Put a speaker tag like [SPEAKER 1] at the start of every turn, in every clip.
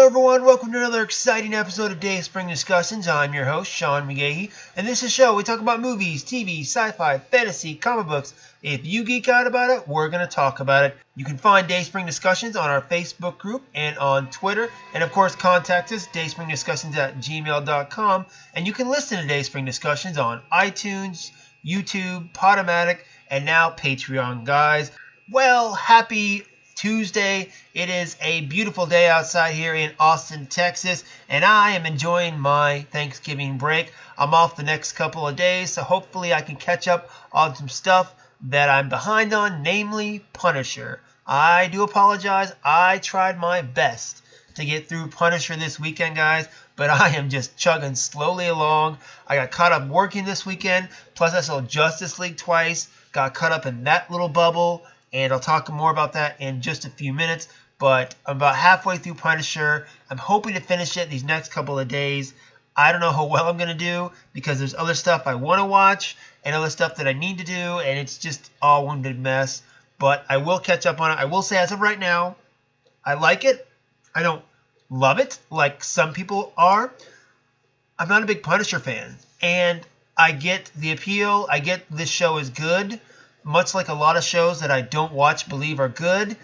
[SPEAKER 1] Hello everyone, welcome to another exciting episode of Dayspring Discussions. I'm your host, Sean McGahee, and this is a show we talk about movies, TV, sci-fi, fantasy, comic books. If you geek out about it, we're going to talk about it. You can find Dayspring Discussions on our Facebook group and on Twitter, and of course contact us, dayspringdiscussions@gmail.com, and you can listen to Dayspring Discussions on iTunes, YouTube, Podomatic, and now Patreon, guys. Well, happy Tuesday. It is a beautiful day outside here in Austin, Texas, and I am enjoying my Thanksgiving break. I'm off the next couple of days, so hopefully I can catch up on some stuff that I'm behind on, namely Punisher. I do apologize. I tried my best to get through Punisher this weekend, guys, but I am just chugging slowly along. I got caught up working this weekend, plus I saw Justice League twice, got caught up in that little bubble, and I'll talk more about that in just a few minutes. But I'm about halfway through Punisher. I'm hoping to finish it these next couple of days. I don't know how well I'm going to do because there's other stuff I want to watch and other stuff that I need to do, and it's just all one big mess. But I will catch up on it. I will say as of right now, I like it. I don't love it like some people are. I'm not a big Punisher fan, and I get the appeal. I get this show is good. Much like a lot of shows that I don't watch believe are good,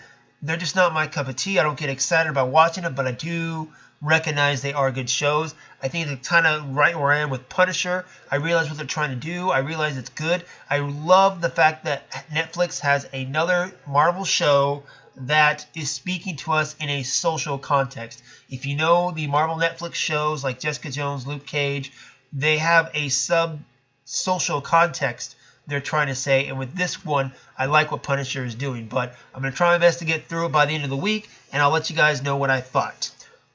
[SPEAKER 1] they're just not my cup of tea. I don't get excited about watching them, but I do recognize they are good shows. I think they're kind of right where I am with Punisher. I realize what they're trying to do. I realize it's good. I love the fact that Netflix has another Marvel show that is speaking to us in a social context. If you know the Marvel Netflix shows like Jessica Jones, Luke Cage, they have a sub-social context they're trying to say, and with this one I like what Punisher is doing, but I'm going to try my best to get through it by the end of the week, and I'll let you guys know what I thought.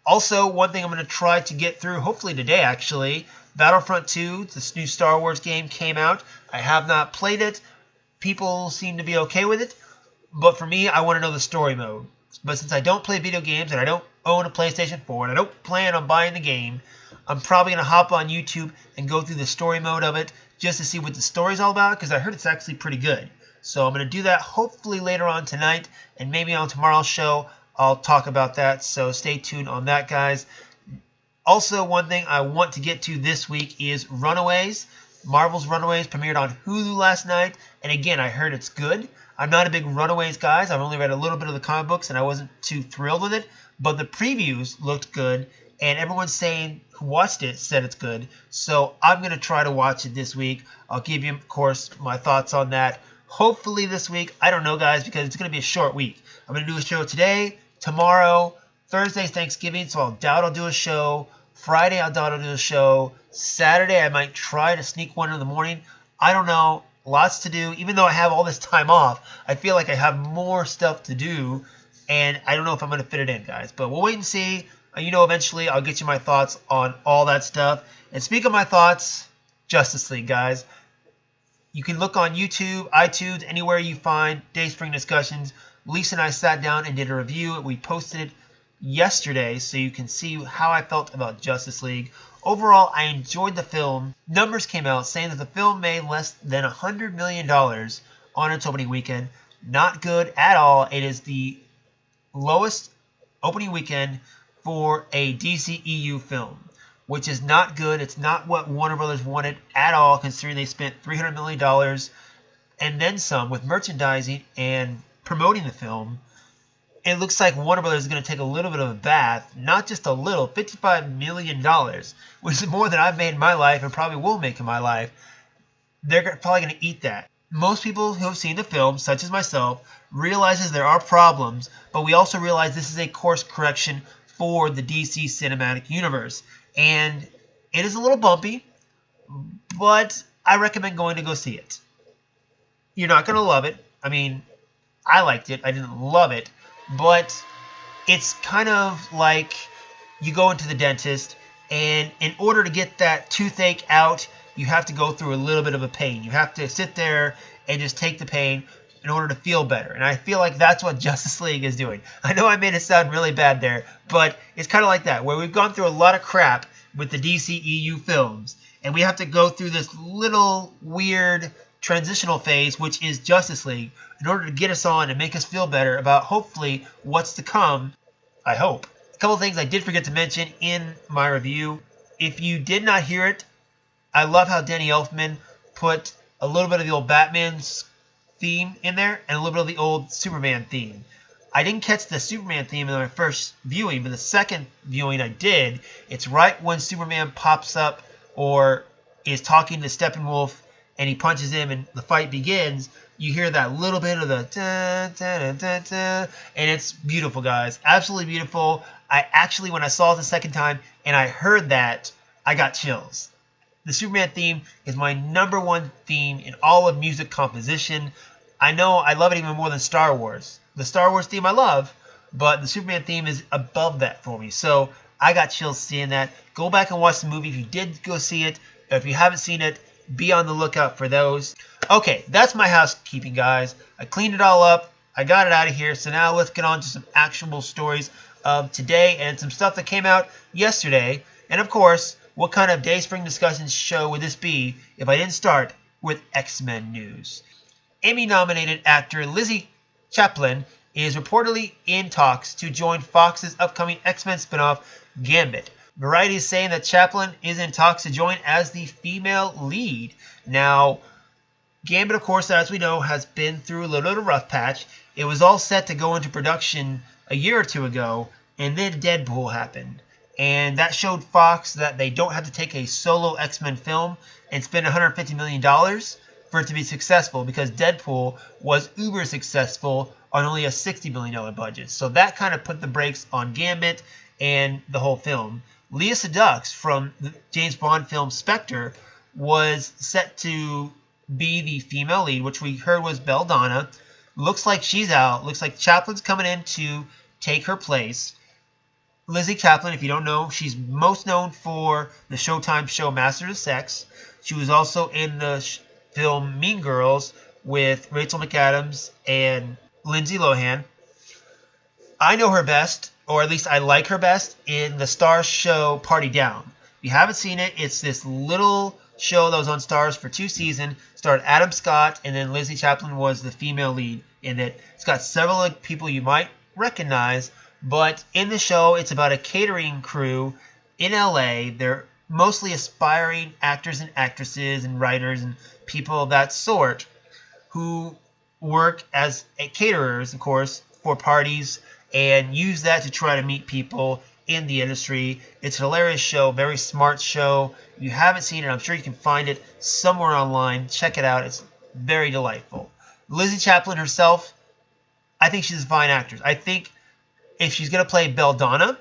[SPEAKER 1] Also, one thing I'm going to try to get through, hopefully today actually, Battlefront 2, this new Star Wars game came out. I have not played it. People seem to be okay with it, but for me, I want to know the story mode. But since I don't play video games and I don't own a PlayStation 4 and I don't plan on buying the game, I'm probably going to hop on YouTube and go through the story mode of it just to see what the story's all about, because I heard it's actually pretty good. So I'm going to do that hopefully later on tonight, and maybe on tomorrow's show I'll talk about that, so stay tuned on that, guys. Also, one thing I want to get to this week is Runaways. Marvel's Runaways premiered on Hulu last night, and again, I heard it's good. I'm not a big Runaways guy. I've only read a little bit of the comic books, and I wasn't too thrilled with it, but the previews looked good, and everyone saying who watched it said it's good. So I'm going to try to watch it this week. I'll give you, of course, my thoughts on that. Hopefully this week. I don't know, guys, because it's going to be a short week. I'm going to do a show today, tomorrow. Thursday's Thanksgiving, so I'll doubt I'll do a show. Friday, I'll doubt I'll do a show. Saturday, I might try to sneak one in the morning. I don't know. Lots to do. Even though I have all this time off, I feel like I have more stuff to do, and I don't know if I'm going to fit it in, guys. But we'll wait and see. You know, eventually I'll get you my thoughts on all that stuff. And speak of my thoughts, Justice League, guys. You can look on YouTube, iTunes, anywhere you find Dayspring Discussions. Lisa and I sat down and did a review. We posted it yesterday so you can see how I felt about Justice League. Overall, I enjoyed the film. Numbers came out saying that the film made less than $100 million on its opening weekend. Not good at all. It is the lowest opening weekend for a DCEU film, which is not good. It's not what Warner Brothers wanted at all, considering they spent $300 million and then some with merchandising and promoting the film. It looks like Warner Brothers is going to take a little bit of a bath, not just a little, $55 million, which is more than I've made in my life and probably will make in my life. They're probably going to eat that. Most people who have seen the film, such as myself, realizes there are problems, but we also realize this is a course correction for the DC Cinematic Universe. And it is a little bumpy, but I recommend going to go see it. You're not going to love it. I mean, I liked it. I didn't love it. But it's kind of like you go into the dentist, and in order to get that toothache out, you have to go through a little bit of a pain. You have to sit there and just take the pain in order to feel better. And I feel like that's what Justice League is doing. I know I made it sound really bad there, but it's kind of like that, where we've gone through a lot of crap with the DCEU films, and we have to go through this little weird transitional phase, which is Justice League, in order to get us on and make us feel better about hopefully what's to come, I hope, A couple things I did forget to mention in my review. If you did not hear it, I love how Danny Elfman put a little bit of the old Batman's theme in there and a little bit of the old Superman theme. I didn't catch the Superman theme in my first viewing, but the second viewing I did. It's right when Superman pops up or is talking to Steppenwolf and he punches him and the fight begins. You hear that little bit of the da, da, da, da, da, and it's beautiful, guys. Absolutely beautiful. I actually, when I saw it the second time and I heard that, I got chills. The Superman theme is my #1 theme in all of music composition. I know I love it even more than Star Wars. The Star Wars theme I love, but the Superman theme is above that for me. So I got chills seeing that. Go back and watch the movie if you did go see it. If you haven't seen it, be on the lookout for those. Okay, that's my housekeeping, guys. I cleaned it all up. I got it out of here. So now let's get on to some actual stories of today and some stuff that came out yesterday. And of course, what kind of Dayspring discussion show would this be if I didn't start with X-Men news? Emmy-nominated actor Lizzy Caplan is reportedly in talks to join Fox's upcoming X-Men spinoff, Gambit. Variety is saying that Caplan is in talks to join as the female lead. Now, Gambit, of course, as we know, has been through a little bit of a rough patch. It was all set to go into production a year or two ago, and then Deadpool happened. And that showed Fox that they don't have to take a solo X-Men film and spend $150 million for it to be successful, because Deadpool was uber successful on only a $60 million budget. So that kind of put the brakes on Gambit and the whole film. Lea Seydoux from the James Bond film Spectre was set to be the female lead, which we heard was Belladonna. Looks like she's out. Looks like Caplan's coming in to take her place. Lizzy Caplan, if you don't know, she's most known for the Showtime show Masters of Sex. She was also in the film Mean Girls with Rachel McAdams and Lindsay Lohan. I know her best, or at least I like her best, in the Starz show Party Down. If you haven't seen it, it's this little show that was on Starz for 2 seasons. Starred Adam Scott, and then Lizzy Caplan was the female lead in it. It's got several people you might recognize, but in the show, it's about a catering crew in LA. They're mostly aspiring actors and actresses and writers and people of that sort who work as caterers, of course, for parties and use that to try to meet people in the industry. It's a hilarious show, very smart show. If you haven't seen it, I'm sure you can find it somewhere online. Check it out. It's very delightful. Lizzy Caplan herself, I think she's a fine actress. I think if she's going to play Belladonna,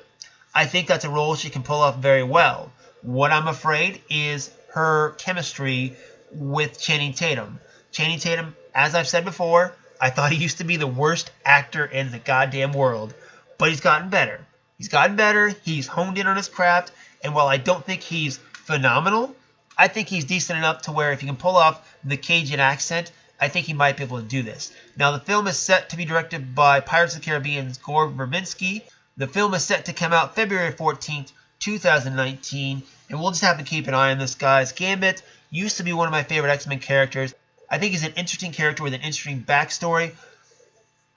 [SPEAKER 1] I think that's a role she can pull off very well. What I'm afraid is her chemistry with Channing Tatum. Channing Tatum, as I've said before, I thought he used to be the worst actor in the goddamn world, but he's gotten better. He's gotten better, he's honed in on his craft, and while I don't think he's phenomenal, I think he's decent enough to where if he can pull off the Cajun accent, I think he might be able to do this. Now, the film is set to be directed by Pirates of the Caribbean's Gore Verbinski. The film is set to come out February 14th, 2019, and we'll just have to keep an eye on this, guys. Gambit used to be one of my favorite X-Men characters. I think he's an interesting character with an interesting backstory.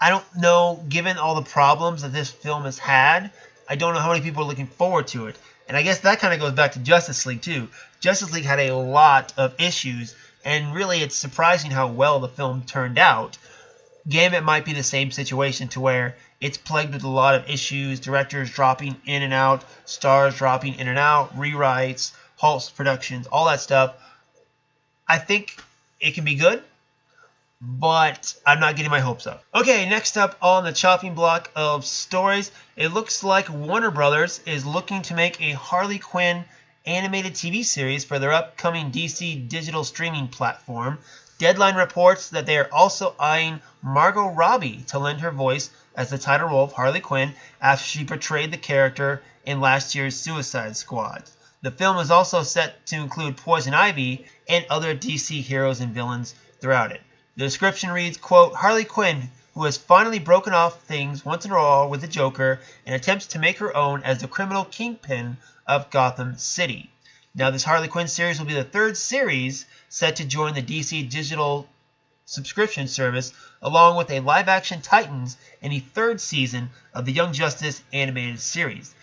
[SPEAKER 1] I don't know, given all the problems that this film has had, I don't know how many people are looking forward to it. And I guess that kind of goes back to Justice League, too. Justice League had a lot of issues, and really it's surprising how well the film turned out. Gambit might be the same situation to where it's plagued with a lot of issues, directors dropping in and out, stars dropping in and out, rewrites, halts productions, all that stuff. I think it can be good, but I'm not getting my hopes up. Okay, next up on the chopping block of stories, it looks like Warner Brothers is looking to make a Harley Quinn animated TV series for their upcoming DC digital streaming platform. Deadline reports that they are also eyeing Margot Robbie to lend her voice as the title role of Harley Quinn after she portrayed the character in last year's Suicide Squad. The film is also set to include Poison Ivy and other DC heroes and villains throughout it. The description reads, quote, Harley Quinn, who has finally broken off things once and for all with the Joker and attempts to make her own as the criminal kingpin of Gotham City. Now, this Harley Quinn series will be the third series set to join the DC digital subscription service, along with a live-action Titans and the third season of the Young Justice animated series.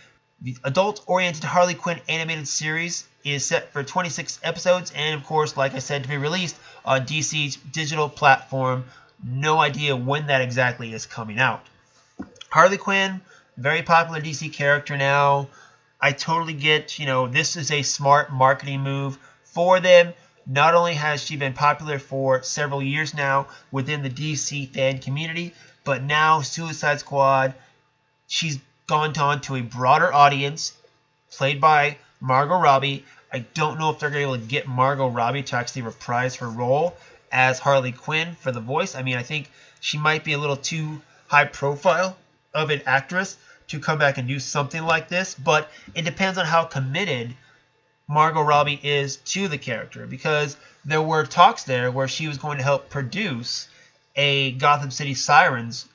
[SPEAKER 1] The adult-oriented Harley Quinn animated series is set for 26 episodes and, of course, like I said, to be released on DC's digital platform. No idea when that exactly is coming out. Harley Quinn, very popular DC character now. I totally get, this is a smart marketing move for them. Not only has she been popular for several years now within the DC fan community, but now Suicide Squad, she's gone on to a broader audience, played by Margot Robbie. I don't know if they're going to be able to get Margot Robbie to actually reprise her role as Harley Quinn for the voice. I mean, I think she might be a little too high profile of an actress to come back and do something like this, but it depends on how committed Margot Robbie is to the character, because there were talks there where she was going to help produce a Gotham City Sirens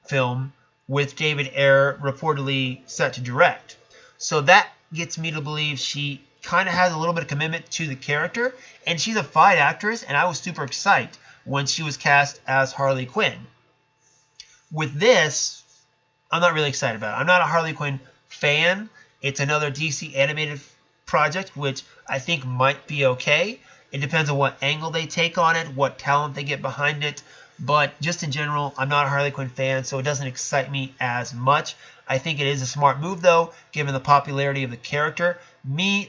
[SPEAKER 1] film with David Ayer reportedly set to direct. So that gets me to believe she kind of has a little bit of commitment to the character, and she's a fine actress, and I was super excited when she was cast as Harley Quinn. With this, I'm not really excited about it. I'm not a Harley Quinn fan. It's another DC animated project, which I think might be okay. It depends on what angle they take on it, what talent they get behind it. But just in general, I'm not a Harley Quinn fan, so it doesn't excite me as much. I think it is a smart move, though, given the popularity of the character.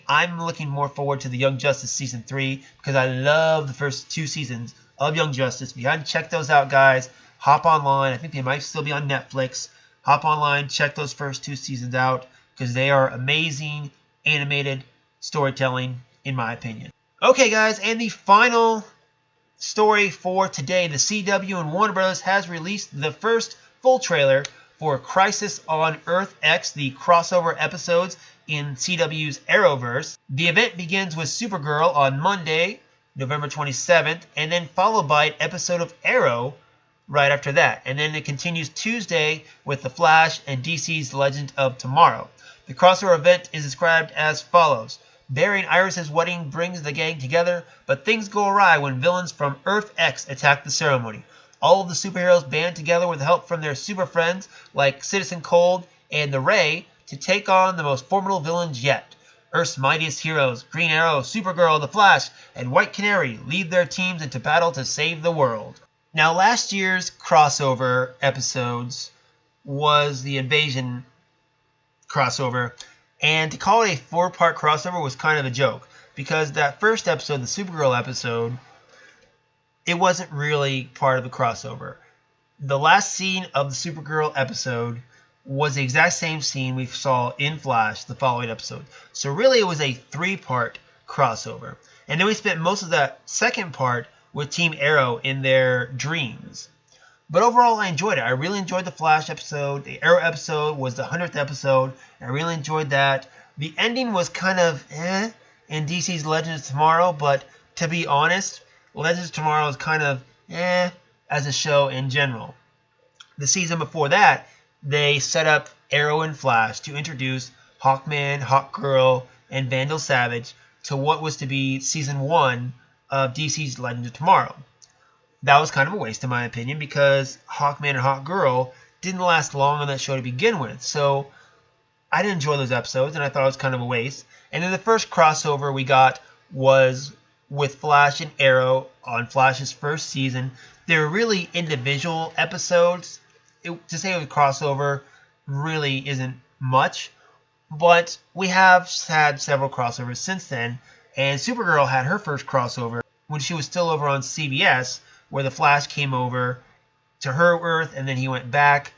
[SPEAKER 1] I'm looking more forward to the Young Justice Season 3, because I love the first 2 seasons of Young Justice. If you haven't checked those out, guys, hop online. I think they might still be on Netflix. Hop online, check those first 2 seasons out, because they are amazing animated storytelling, in my opinion. Okay, guys, and the final story for today. The CW and Warner Bros. Has released the first full trailer for Crisis on Earth X, the crossover episodes in CW's Arrowverse. The event begins with Supergirl on Monday, November 27th, and then followed by an episode of Arrow right after that. And then it continues Tuesday with The Flash and DC's Legend of Tomorrow. The crossover event is described as follows. Barry and Iris's wedding brings the gang together, but things go awry when villains from Earth X attack the ceremony. All of the superheroes band together with help from their super friends like Citizen Cold and the Ray to take on the most formidable villains yet. Earth's mightiest heroes, Green Arrow, Supergirl, The Flash, and White Canary, lead their teams into battle to save the world. Now, last year's crossover episodes was the Invasion crossover, and to call it a 4-part crossover was kind of a joke, because that first episode, the Supergirl episode, it wasn't really part of the crossover. The last scene of the Supergirl episode was the exact same scene we saw in Flash the following episode. So really it was a 3-part crossover. And then we spent most of that second part with Team Arrow in their dreams. But overall, I enjoyed it. I really enjoyed the Flash episode. The Arrow episode was the 100th episode. I really enjoyed that. The ending was kind of in DC's Legends of Tomorrow, but to be honest, Legends of Tomorrow is kind of as a show in general. The season before that, they set up Arrow and Flash to introduce Hawkman, Hawkgirl, and Vandal Savage to what was to be Season 1 of DC's Legends of Tomorrow. That was kind of a waste in my opinion, because Hawkman and Hawkgirl didn't last long on that show to begin with. So I didn't enjoy those episodes, and I thought it was kind of a waste. And then the first crossover we got was with Flash and Arrow on Flash's first season. They were really individual episodes. To say it was a crossover really isn't much, but we have had several crossovers since then, and Supergirl had her first crossover when she was still over on CBS, where the Flash came over to her Earth and then he went back.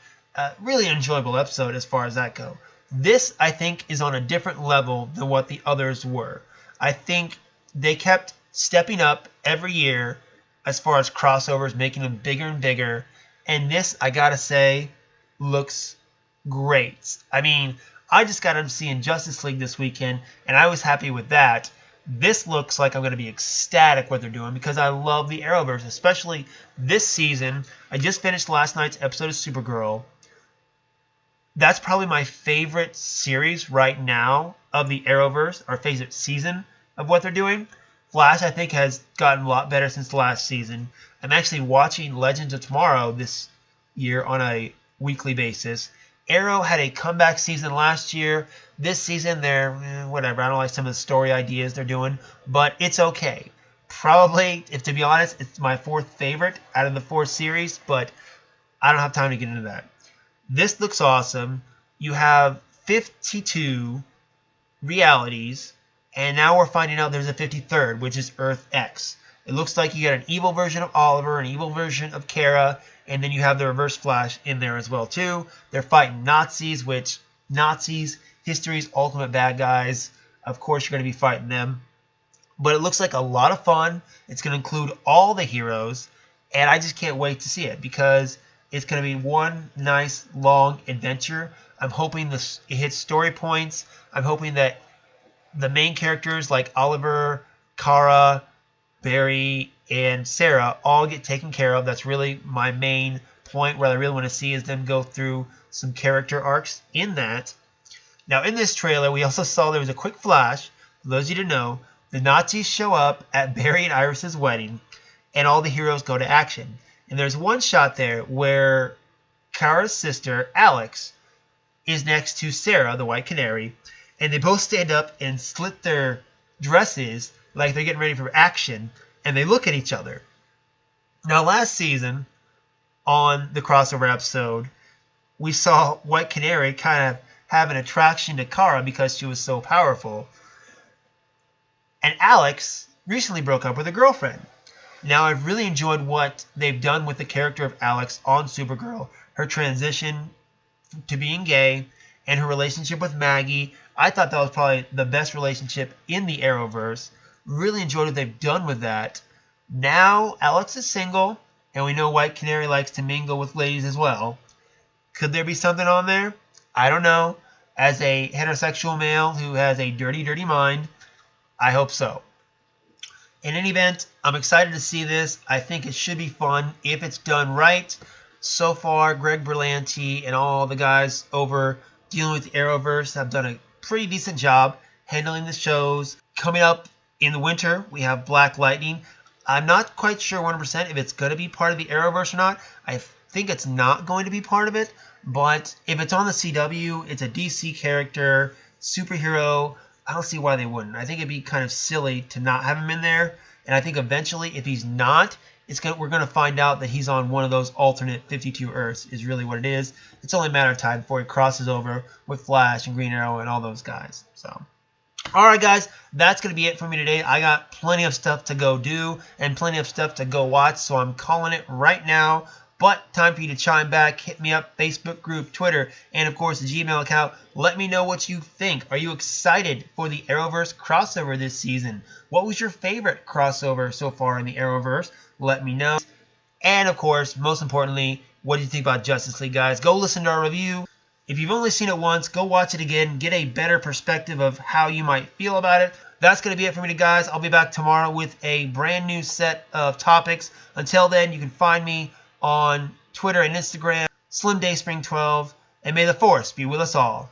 [SPEAKER 1] Really enjoyable episode as far as that goes. This, I think, is on a different level than what the others were. I think they kept stepping up every year as far as crossovers, making them bigger and bigger. And this, I gotta say, looks great. I mean, I just got to see in Justice League this weekend, and I was happy with that. This looks like I'm going to be ecstatic what they're doing, because I love the Arrowverse, especially this season. I just finished last night's episode of Supergirl. That's probably my favorite series right now of the Arrowverse, our favorite season of what they're doing. Flash, I think, has gotten a lot better since last season. I'm actually watching Legends of Tomorrow this year on a weekly basis. Arrow had a comeback season last year. This season, they're whatever. I don't like some of the story ideas they're doing, but it's okay. Probably, if to be honest, it's my fourth favorite out of the 4 series, but I don't have time to get into that. This looks awesome. You have 52 realities, and now we're finding out there's a 53rd, which is Earth X. It looks like you got an evil version of Oliver, an evil version of Kara, and then you have the Reverse Flash in there as well too. They're fighting Nazis, which Nazis, history's ultimate bad guys. Of course you're going to be fighting them. But it looks like a lot of fun. It's going to include all the heroes, and I just can't wait to see it because it's going to be one nice long adventure. I'm hoping it hits story points. I'm hoping that the main characters like Oliver, Kara, Barry, and Sarah all get taken care of. That's really my main point. What I really want to see is them go through some character arcs in that. Now, in this trailer, we also saw there was a quick flash. For those of you to know, the Nazis show up at Barry and Iris's wedding, and all the heroes go to action. And there's one shot there where Kara's sister, Alex, is next to Sarah, the White Canary, and they both stand up and slit their dresses like they're getting ready for action, and they look at each other. Now, last season, on the crossover episode, we saw White Canary kind of have an attraction to Kara because she was so powerful. And Alex recently broke up with a girlfriend. Now, I've really enjoyed what they've done with the character of Alex on Supergirl. Her transition to being gay and her relationship with Maggie. I thought that was probably the best relationship in the Arrowverse. Really enjoyed what they've done with that. Now, Alex is single, and we know White Canary likes to mingle with ladies as well. Could there be something on there? I don't know. As a heterosexual male who has a dirty, dirty mind, I hope so. In any event, I'm excited to see this. I think it should be fun if it's done right. So far, Greg Berlanti and all the guys over dealing with the Arrowverse have done a pretty decent job handling the shows. Coming up in the winter, we have Black Lightning. I'm not quite sure 100% if it's going to be part of the Arrowverse or not. I think it's not going to be part of it. But if it's on the CW, it's a DC character, superhero. I don't see why they wouldn't. I think it'd be kind of silly to not have him in there. And I think eventually, if he's not, we're going to find out that he's on one of those alternate 52 Earths is really what it is. It's only a matter of time before he crosses over with Flash and Green Arrow and all those guys. So, alright guys, that's going to be it for me today. I got plenty of stuff to go do and plenty of stuff to go watch, so I'm calling it right now. But time for you to chime back. Hit me up, Facebook group, Twitter, and of course the Gmail account. Let me know what you think. Are you excited for the Arrowverse crossover this season? What was your favorite crossover so far in the Arrowverse? Let me know. And of course, most importantly, what do you think about Justice League, guys? Go listen to our review. If you've only seen it once, go watch it again. Get a better perspective of how you might feel about it. That's going to be it for me, guys. I'll be back tomorrow with a brand new set of topics. Until then, you can find me on Twitter and Instagram, Slim Dayspring 12, and may the Force be with us all.